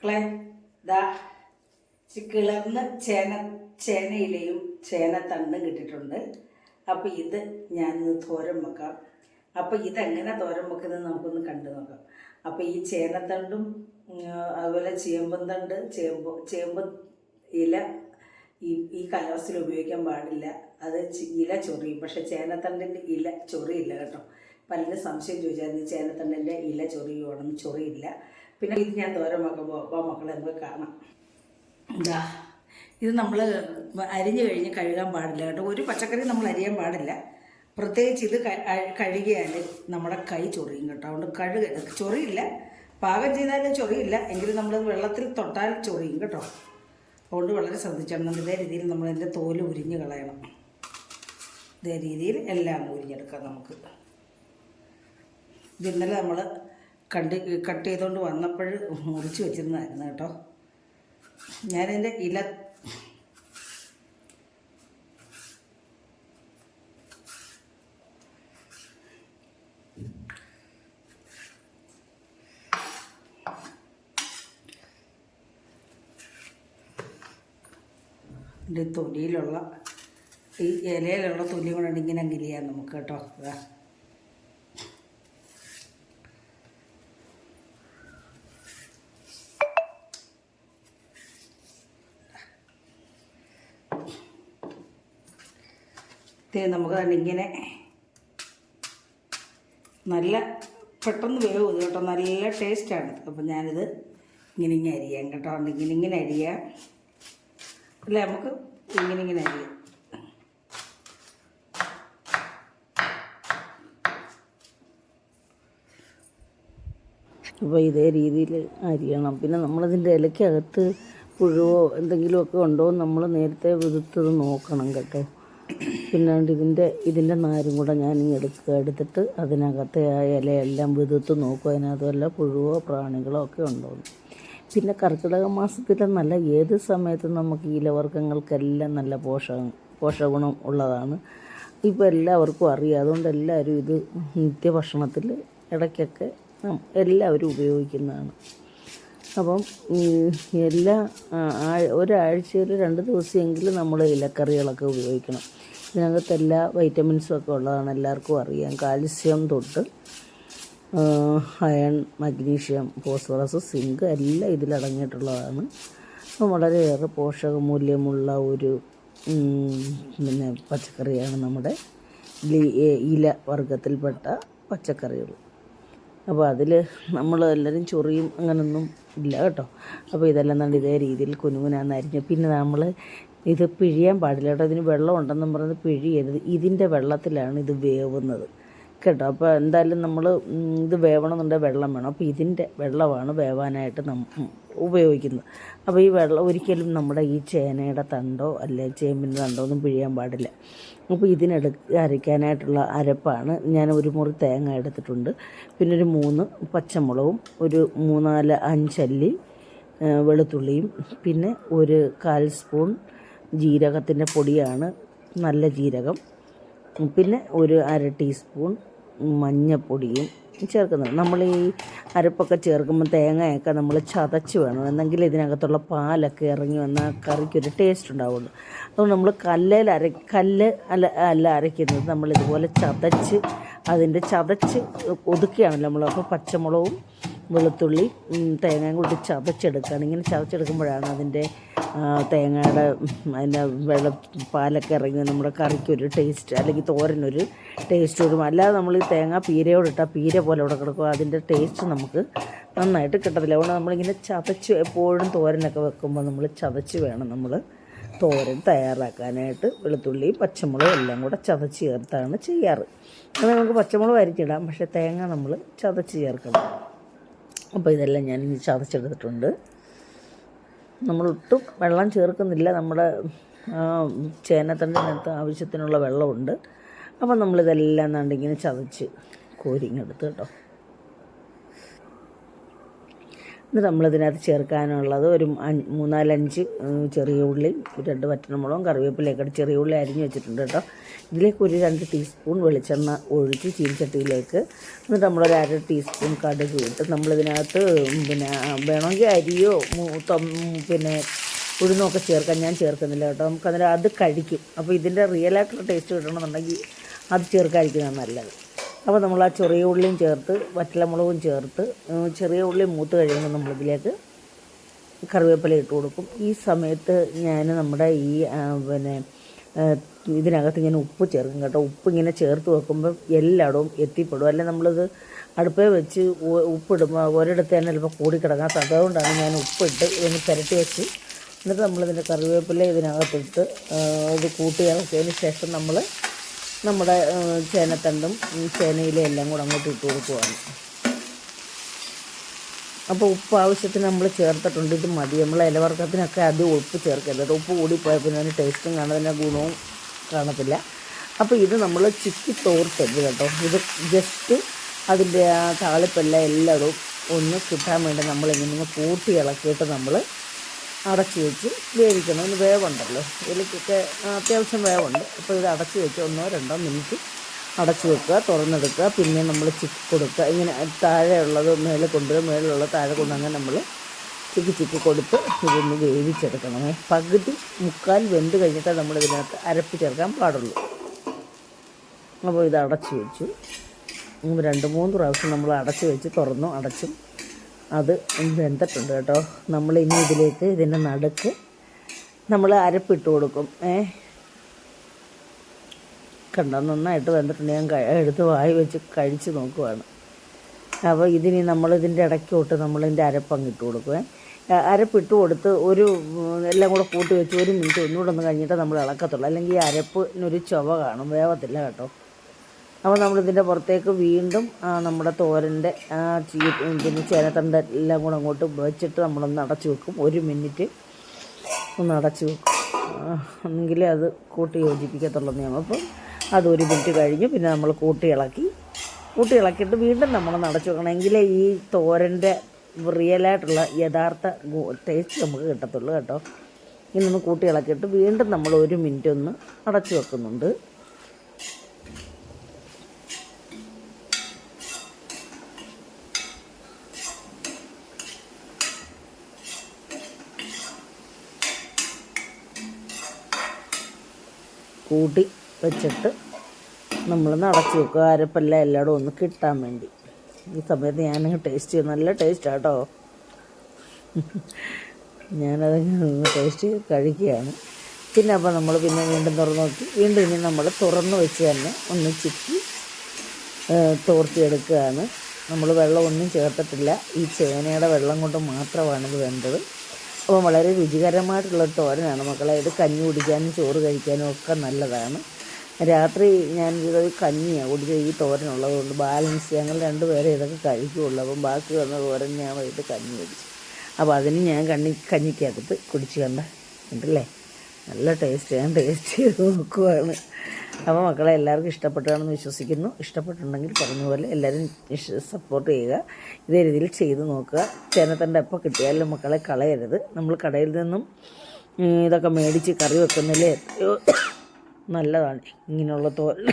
മക്കളെ ദാ കിളർന്ന് ചേനയിലയും ചേനത്തണ്ടും കിട്ടിയിട്ടുണ്ട്. അപ്പോൾ ഇത് ഞാനിന്ന് തോരൻ വെക്കാം. അപ്പോൾ ഇതെങ്ങനെ തോരൻ വെക്കുന്നത് നമുക്കൊന്ന് കണ്ടു നോക്കാം. അപ്പോൾ ഈ ചേനത്തണ്ടും അതുപോലെ ചേമ്പും തണ്ട് ചേമ്പ് ഇല ഈ കാലാവസ്ഥയിൽ ഉപയോഗിക്കാൻ പാടില്ല. അത് ഇല ചൊറിയും. പക്ഷെ ചേനത്തണ്ടിൻ്റെ ഇല ചൊറിയില്ല കേട്ടോ. പലരും സംശയം ചോദിച്ചായിരുന്നു ചേനത്തണ്ടിൻ്റെ ഇല ചൊറിയുവാണെന്ന്. ചൊറിയില്ല. പിന്നെ ഇത് ഞാൻ തോരൻ വെക്കുമ്പോൾ അപ്പോൾ മക്കളെ നമുക്ക് കാണാം. എന്താ ഇത് നമ്മൾ അരിഞ്ഞു കഴിഞ്ഞ് കഴുകാൻ പാടില്ല കേട്ടോ. ഒരു പച്ചക്കറി നമ്മൾ അരിയാൻ പാടില്ല. പ്രത്യേകിച്ച് ഇത് കഴുകിയാൽ നമ്മുടെ കൈ ചൊറിയും കേട്ടോ. അതുകൊണ്ട് ചൊറിയില്ല. പാകം ചെയ്താലും ചൊറിയില്ല. എങ്കിലും നമ്മളത് വെള്ളത്തിൽ തൊട്ടാൽ ചൊറിയും കേട്ടോ. അതുകൊണ്ട് വളരെ ശ്രദ്ധിച്ചോണം. ഇതേ രീതിയിൽ നമ്മളതിൻ്റെ തോല് ഉരിഞ്ഞ് കളയണം. ഇതേ രീതിയിൽ എല്ലാം ഉരിഞ്ഞെടുക്കാം നമുക്ക്. ഇത് ഇന്നലെ നമ്മൾ കട്ട് ചെയ്തുകൊണ്ട് വന്നപ്പോൾ മുറിച്ച് വെച്ചിരുന്നതായിരുന്നു കേട്ടോ. ഞാനതിൻ്റെ ഇല തൊലിയിലുള്ള ഈ ഇലയിലുള്ള തൊലി കൊണ്ടാണ് ഇങ്ങനെ അങ്ങിലിയാം നമുക്ക് കേട്ടോ. നമുക്ക് തന്നെ ഇങ്ങനെ നല്ല പെട്ടെന്ന് വേവും കേട്ടോ. നല്ല ടേസ്റ്റാണ്. അപ്പം ഞാനിത് ഇങ്ങനെ അരിയാം കേട്ടോ. ഇങ്ങനെ അരിയാം. അല്ലേ നമുക്ക് ഇങ്ങനെ അരിയാം. അപ്പോൾ ഇതേ രീതിയിൽ അരിയണം. പിന്നെ നമ്മളതിൻ്റെ ഇലയ്ക്കകത്ത് പുഴുവോ എന്തെങ്കിലുമൊക്കെ ഉണ്ടോ നമ്മൾ നേരത്തെ വിതുത്തത് നോക്കണം കേട്ടോ. പിന്നാണ്ട് ഇതിൻ്റെ നാരും കൂടെ ഞാൻ എടുത്തിട്ട് അതിനകത്തെ ആ ഇലയെല്ലാം വിതുത്ത് നോക്കും. അതിനകത്ത് വല്ല പുഴുവോ പ്രാണികളോ ഒക്കെ ഉണ്ടോ. പിന്നെ കർക്കിടക മാസത്തിൽ നല്ല ഏത് സമയത്തും നമുക്ക് ഇലവർഗ്ഗങ്ങൾക്കെല്ലാം നല്ല പോഷകഗുണം ഉള്ളതാണ്. ഇപ്പോൾ എല്ലാവർക്കും അറിയാം. അതുകൊണ്ട് എല്ലാവരും ഇത് നിത്യഭക്ഷണത്തിൽ ഇടയ്ക്കൊക്കെ എല്ലാവരും ഉപയോഗിക്കുന്നതാണ്. അപ്പം ഒരാഴ്ചയിൽ 2 ദിവസമെങ്കിലും നമ്മൾ ഇലക്കറികളൊക്കെ ഉപയോഗിക്കണം. ഇതിനകത്ത് എല്ലാ വൈറ്റമിൻസും ഒക്കെ ഉള്ളതാണ്. എല്ലാവർക്കും അറിയാം. കാൽസ്യം തൊട്ട് അയൺ, മഗ്നീഷ്യം, ഫോസ്ഫറസ്, സിങ്ക് എല്ലാം ഇതിലടങ്ങിയിട്ടുള്ളതാണ്. വളരെയേറെ പോഷകമൂല്യമുള്ള ഒരു പിന്നെ പച്ചക്കറിയാണ് നമ്മുടെ ഇല വർഗത്തിൽപ്പെട്ട പച്ചക്കറികൾ. അപ്പോൾ അതിൽ നമ്മൾ എല്ലാവരും ചൊറിയും അങ്ങനൊന്നും ഇല്ല കേട്ടോ. അപ്പോൾ ഇതെല്ലാം നല്ല ഇതേ രീതിയിൽ കുനുകുനാന്ന് അരിഞ്ഞു. പിന്നെ നമ്മൾ ഇത് പിഴിയാൻ പാടില്ല കേട്ടോ. ഇതിന് വെള്ളം ഉണ്ടെന്നും പറഞ്ഞത് പിഴിയരുത്. ഇതിൻ്റെ വെള്ളത്തിലാണ് ഇത് വേവുന്നത് കേട്ടോ. അപ്പോൾ എന്തായാലും നമ്മൾ ഇത് വേവണമെന്നുണ്ടെങ്കിൽ വെള്ളം വേണം. അപ്പോൾ ഇതിൻ്റെ വെള്ളമാണ് വേവാനായിട്ട് ഉപയോഗിക്കുന്നത്. അപ്പോൾ ഈ വെള്ളം ഒരിക്കലും നമ്മുടെ ഈ ചേനയുടെ തണ്ടോ അല്ലെങ്കിൽ ചേമ്പിൻ്റെ തണ്ടോ ഒന്നും പിഴിയാൻ പാടില്ല. അപ്പോൾ അരയ്ക്കാനായിട്ടുള്ള അരപ്പാണ് ഞാൻ. ഒരു മുറി തേങ്ങ എടുത്തിട്ടുണ്ട്. പിന്നെ ഒരു 3 പച്ചമുളകും ഒരു 3-4-5 അല്ലി വെളുത്തുള്ളിയും പിന്നെ ഒരു 1/4 സ്പൂൺ ജീരകത്തിൻ്റെ പൊടിയാണ്, നല്ല ജീരകം. പിന്നെ ഒരു 1/2 ടീസ്പൂൺ മഞ്ഞൾപ്പൊടിയും ചേർക്കുന്നത്. നമ്മൾ ഈ അരപ്പൊക്കെ ചേർക്കുമ്പോൾ തേങ്ങയൊക്കെ നമ്മൾ ചതച്ച് വേണം. എന്നെങ്കിൽ ഇതിനകത്തുള്ള പാലൊക്കെ ഇറങ്ങി വന്നാൽ കറിക്കൊരു ടേസ്റ്റ് ഉണ്ടാവുള്ളൂ. അതുകൊണ്ട് നമ്മൾ കല്ല് അല്ല അരയ്ക്കുന്നത്. നമ്മളിതുപോലെ ചതച്ച് ഒതുക്കുകയാണല്ലോ നമ്മൾ. അപ്പോൾ പച്ചമുളകും വെളുത്തുള്ളി തേങ്ങയും കൂടി ചതച്ചെടുക്കുകയാണ്. ഇങ്ങനെ ചതച്ചെടുക്കുമ്പോഴാണ് അതിൻ്റെ തേങ്ങയുടെ അതിൻ്റെ പാലൊക്കെ ഇറങ്ങി നമ്മുടെ കറിക്കൊരു ടേസ്റ്റ്, അല്ലെങ്കിൽ തോരനൊരു ടേസ്റ്റ് വരും. അല്ലാതെ നമ്മൾ ഈ തേങ്ങ പീരയോടിട്ടാൽ പീര പോലെ ഇവിടെ കിടക്കും. അതിൻ്റെ ടേസ്റ്റ് നമുക്ക് നന്നായിട്ട് കിട്ടത്തില്ല. അതുകൊണ്ട് നമ്മളിങ്ങനെ ചതച്ച് എപ്പോഴും തോരനൊക്കെ വെക്കുമ്പോൾ നമ്മൾ ചതച്ച് വേണം നമ്മൾ തോരൻ തയ്യാറാക്കാനായിട്ട്. വെളുത്തുള്ളിയും പച്ചമുളകും എല്ലാം കൂടെ ചതച്ച് ചേർത്താണ് ചെയ്യാറ്. അത് നമുക്ക് പച്ചമുളക് അരിച്ചിടാം, പക്ഷേ തേങ്ങ നമ്മൾ ചതച്ച് ചേർക്കണം. അപ്പോൾ ഇതെല്ലാം ഞാൻ ഇനി ചതച്ചെടുത്തിട്ടുണ്ട്. നമ്മളൊട്ടും വെള്ളം ചേർക്കുന്നില്ല. നമ്മുടെ ചേനത്തണ്ടിനകത്ത് ആവശ്യത്തിനുള്ള വെള്ളമുണ്ട്. അപ്പം നമ്മളിതെല്ലാം ഇങ്ങനെ ചതച്ച് കോരിങ്ങെടുത്ത് കേട്ടോ. എന്നിട്ട് നമ്മളിതിനകത്ത് ചേർക്കാനുള്ളത് ഒരു 3-4-5 ചെറിയ ഉള്ളി, 2 വറ്റൽമുളകും കറിവേപ്പിലയൊക്കെ ചെറിയ ഉള്ളി അരിഞ്ഞ് വെച്ചിട്ടുണ്ട് കേട്ടോ. ഇതിലേക്ക് ഒരു 2 ടീസ്പൂൺ വെളിച്ചെണ്ണ ഒഴിച്ച് ചീനിച്ചട്ടിയിലേക്ക്, എന്നിട്ട് നമ്മളൊരു 1/2 ടീസ്പൂൺ കടുക് ഇട്ട് നമ്മളിതിനകത്ത് പിന്നെ വേണമെങ്കിൽ അരിയോ പിന്നെ ഉഴുന്നൊക്കെ ചേർക്കാൻ, ഞാൻ ചേർക്കുന്നില്ല കേട്ടോ. നമുക്കതിന് അത് കഴിക്കും. അപ്പോൾ ഇതിൻ്റെ റിയലായിട്ടുള്ള ടേസ്റ്റ് കിട്ടണമെന്നുണ്ടെങ്കിൽ അത് ചേർക്കാതിരിക്കുന്നതാണ് നല്ലത്. അപ്പോൾ നമ്മൾ ആ ചെറിയ ഉള്ളിയും ചേർത്ത് വറ്റൽമുളകും ചേർത്ത് ചെറിയ ഉള്ളി മൂത്ത് കഴിയുമ്പോൾ നമ്മളിതിലേക്ക് കറിവേപ്പില ഇട്ട് കൊടുക്കും. ഈ സമയത്ത് ഞാൻ നമ്മുടെ ഈ പിന്നെ ഇതിനകത്ത് ഇങ്ങനെ ഉപ്പ് ചേർക്കും കേട്ടോ. ഉപ്പ് ഇങ്ങനെ ചേർത്ത് വെക്കുമ്പം എല്ലായിടവും എത്തിപ്പെടും. അല്ലെങ്കിൽ നമ്മളിത് അടുപ്പേ വെച്ച് ഉപ്പിടുമ്പോൾ ഒരിടത്ത് തന്നെ ചിലപ്പോൾ കൂടിക്കിടക്കാത്ത, അതുകൊണ്ടാണ് ഞാൻ ഉപ്പിട്ട് ഇതൊന്ന് പുരട്ടി വെച്ച്, എന്നിട്ട് നമ്മളിതിൻ്റെ കറിവേപ്പില ഇതിനകത്തിട്ട് ഇത് കൂട്ടി ഇളക്കിയതിന് ശേഷം നമ്മൾ നമ്മുടെ ചേനത്തണ്ടും ചേനയിലും എല്ലാം കൂടെ അങ്ങോട്ട് ഇട്ട് കൊടുക്കുവാണ്. അപ്പോൾ ഉപ്പ് ആവശ്യത്തിന് നമ്മൾ ചേർത്തിട്ടുണ്ട്. ഇത് മതി. നമ്മൾ ഇലവർക്കത്തിനൊക്കെ ആദ്യം ഉപ്പ് ചേർക്കരുത്. ഉപ്പ് കൂടിപ്പോയാൽ പിന്നെ അതിന് ടേസ്റ്റും കാണത്തില്ല, ഗുണവും കാണത്തില്ല. അപ്പോൾ ഇത് നമ്മൾ ചിക്കി തോർത്തരുത് കേട്ടോ. ഇത് ജസ്റ്റ് അതിൻ്റെ ആ താളിപ്പെല്ലാം എല്ലായിടും ഒന്ന് കിട്ടാൻ വേണ്ടി നമ്മളിങ്ങനെ കൂട്ടി ഇളക്കിയിട്ട് നമ്മൾ അടച്ച് വെച്ച് വേവിക്കണം. ഇതിന് വേവുണ്ടല്ലോ, ഇതിലേക്കൊക്കെ അത്യാവശ്യം വേവുണ്ട്. അപ്പോൾ ഇത് അടച്ച് വെച്ച് 1-2 മിനിറ്റ് അടച്ച് വെക്കുക, തുറന്നെടുക്കുക. പിന്നെ നമ്മൾ ചിക്കി കൊടുക്കുക. ഇങ്ങനെ താഴെയുള്ളത് മേലെ കൊണ്ടുവരും, മേളിലുള്ള താഴെ കൊണ്ട് അങ്ങനെ നമ്മൾ ചിക്കി കൊടുത്ത് ഇതൊന്ന് വേവിച്ചെടുക്കണമേ. പകുതി മുക്കാൽ വെന്ത് കഴിഞ്ഞിട്ട് നമ്മൾ ഇതിനകത്ത് അരപ്പ് ചേർക്കാൻ പാടുള്ളൂ. അപ്പോൾ ഇത് അടച്ച് വെച്ചു. 2-3 പ്രാവശ്യം നമ്മൾ അടച്ച് വെച്ച് തുറന്നു അടച്ചും അത് വെന്തിട്ടുണ്ട് കേട്ടോ. നമ്മളിനി ഇതിലേക്ക് ഇതിൻ്റെ നടുക്ക് നമ്മൾ അരപ്പിട്ട് കൊടുക്കും. കണ്ടോ, നന്നായിട്ട് വെന്തിട്ടുണ്ട്. ഞാൻ എടുത്ത് വായി വെച്ച് കഴിച്ച് നോക്കുവാണ്. അപ്പോൾ ഇതിനി നമ്മളിതിൻ്റെ ഇടയ്ക്കോട്ട് നമ്മളിതിൻ്റെ അരപ്പങ്ങിട്ട് കൊടുക്കുവേ. അരപ്പിട്ട് കൊടുത്ത് ഒരു എല്ലാം കൂടെ കൂട്ടി വെച്ച് 1 മിനിറ്റ് ഒന്നുകൂടെ ഒന്ന് കഴിഞ്ഞിട്ട് നമ്മൾ ഇളക്കത്തുള്ളൂ. അല്ലെങ്കിൽ ഈ അരപ്പിനൊരു ചുവ കാണും, വേവത്തില്ല കേട്ടോ. അപ്പോൾ നമ്മളിതിൻ്റെ പുറത്തേക്ക് വീണ്ടും നമ്മുടെ തോരൻ്റെ പിന്നെ ചേനത്തണ്ട എല്ലാം കൂടെ അങ്ങോട്ട് വെച്ചിട്ട് നമ്മളൊന്ന് അടച്ച് വെക്കും. 1 മിനിറ്റ് ഒന്ന് അടച്ച് വെക്കും, എന്നെങ്കിലേ അത് കൂട്ടി യോജിപ്പിക്കത്തുള്ളൂ നിയമം. അപ്പം അത് 1 മിനിറ്റ് കഴിഞ്ഞ് പിന്നെ നമ്മൾ കൂട്ടി ഇളക്കിയിട്ട് വീണ്ടും നമ്മളൊന്ന് അടച്ച് വെക്കണം. എങ്കിലേ ഈ തോരൻ്റെ റിയലായിട്ടുള്ള യഥാർത്ഥ ടേസ്റ്റ് നമുക്ക് കിട്ടത്തുള്ളൂ കേട്ടോ. ഇന്നൊന്ന് കൂട്ടി ഇളക്കിയിട്ട് വീണ്ടും നമ്മൾ 1 മിനിറ്റ് ഒന്ന് അടച്ച് വെക്കുന്നുണ്ട്. കൂട്ടി വെച്ചിട്ട് നമ്മളൊന്ന് അടച്ച് വെക്കുക. അരപ്പെല്ലാം എല്ലായിടും ഒന്ന് കിട്ടാൻ വേണ്ടി. ഈ സമയത്ത് ഞാനങ്ങ് ടേസ്റ്റ് ചെയ്യും. നല്ല ടേസ്റ്റാണ് കേട്ടോ. ഞാനതങ്ങനെ ടേസ്റ്റ് ചെയ്ത് കഴിക്കുകയാണ്. പിന്നെ അപ്പോൾ നമ്മൾ പിന്നെ വീണ്ടും തുറന്ന് നോക്കി വീണ്ടും ഇനി നമ്മൾ തുറന്ന് വെച്ച് തന്നെ ഒന്ന് ചിക്കി തോർത്തിയെടുക്കുകയാണ്. നമ്മൾ വെള്ളമൊന്നും ചേർത്തിട്ടില്ല. ഈ ചേനയുടെ വെള്ളം കൊണ്ട് മാത്രമാണിത് വെന്തത്. അപ്പോൾ വളരെ രുചികരമായിട്ടുള്ളൊരു തോരനാണ് മക്കളെ. ഇത് കഞ്ഞി കുടിക്കാനും ചോറ് കഴിക്കാനും ഒക്കെ നല്ലതാണ്. രാത്രി ഞാൻ ഇതൊരു കഞ്ഞിയാണ് കുടിച്ചത്. ഈ തോരനുള്ളത് കൊണ്ട് ബാലൻസ് ഞങ്ങൾ 2 പേരെ ഇതൊക്കെ കഴിക്കുകയുള്ളൂ. അപ്പം ബാക്കി വന്ന തോരൻ ഞാൻ വൈകിട്ട് കഞ്ഞി കുടിച്ചു. അപ്പോൾ അതിന് ഞാൻ കഞ്ഞിക്കകത്ത് കുടിച്ച് കണ്ടല്ലേ, നല്ല ടേസ്റ്റ്. ഞാൻ ടേസ്റ്റ് ചെയ്ത് നോക്കുവാണ്. അപ്പോൾ മക്കളെ എല്ലാവർക്കും ഇഷ്ടപ്പെട്ടാണെന്ന് വിശ്വസിക്കുന്നു. ഇഷ്ടപ്പെട്ടിട്ടുണ്ടെങ്കിൽ പറഞ്ഞ പോലെ എല്ലാവരും സപ്പോർട്ട് ചെയ്യുക. ഇതേ രീതിയിൽ ചെയ്ത് നോക്കുക. ചേനത്തൻ്റെ എപ്പോൾ കിട്ടിയാലും മക്കളെ കളയരുത്. നമ്മൾ കടയിൽ നിന്നും ഇതൊക്കെ മേടിച്ച് കറി വെക്കുന്നതിൽ നല്ലതാണ് ഇങ്ങനെയുള്ള തോരൻ.